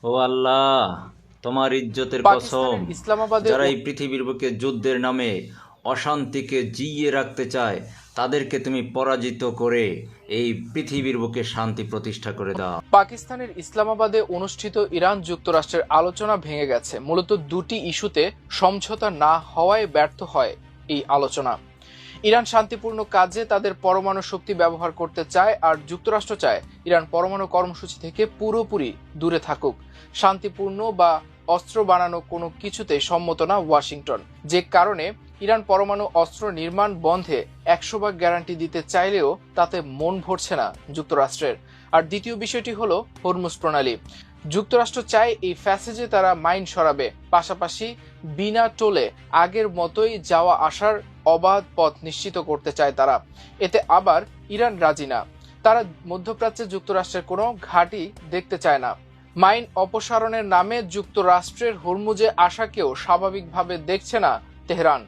ও আল্লাহ, তোমার ইজ্জতের কসম, পাকিস্তানের ইসলামাবাদে যারা এই পৃথিবীর বুকে যুদ্ধের নামে অশান্তিকে জিইয়ে রাখতে চায় তাদেরকে তুমি পরাজিত করে এই পৃথিবীর বুকে শান্তি প্রতিষ্ঠা করে দাও। পাকিস্তানের ইসলামাবাদে অনুষ্ঠিত ইরান যুক্তরাষ্ট্রের আলোচনা ভেঙে গেছে মূলত দুটি ইস্যুতে সমঝোতা না হওয়ায় ব্যর্থ হয় এই আলোচনা। ইরান শান্তিপূর্ণ কাজে তাদের পরমাণু শক্তি ব্যবহার করতে চায়, আর যুক্তরাষ্ট্র চায় ইরান পরমাণু কর্মসূচি থেকে পুরোপুরি দূরে থাকুক। শান্তিপূর্ণ বা অস্ত্র বানানো কোনো কিছুতেই সম্মত না ওয়াশিংটন, যে কারণে ইরান পরমাণু অস্ত্র নির্মাণ বন্ধে 100 ভাগ গ্যারান্টি দিতে চাইলেও তাতে মন ভরছে না যুক্তরাষ্ট্রের। আর দ্বিতীয় বিষয়টি হলো হরমুজ প্রণালী। যুক্তরাষ্ট্র চায় এই প্যাসেজে তারা মাইন সরাবে, পাশাপাশি বিনা টোলে আগের মতোই যাওয়া আসার অবাধ পথ নিশ্চিত করতে চায় তারা। এতে আবার ইরান রাজি না, তারা মধ্যপ্রাচ্যে যুক্তরাষ্ট্রের কোনো ঘাঁটি দেখতে চায় না। মাইন অপসারণের নামে যুক্তরাষ্ট্রের হরমুজে আসাকেও স্বাভাবিকভাবে দেখছে না তেহরান।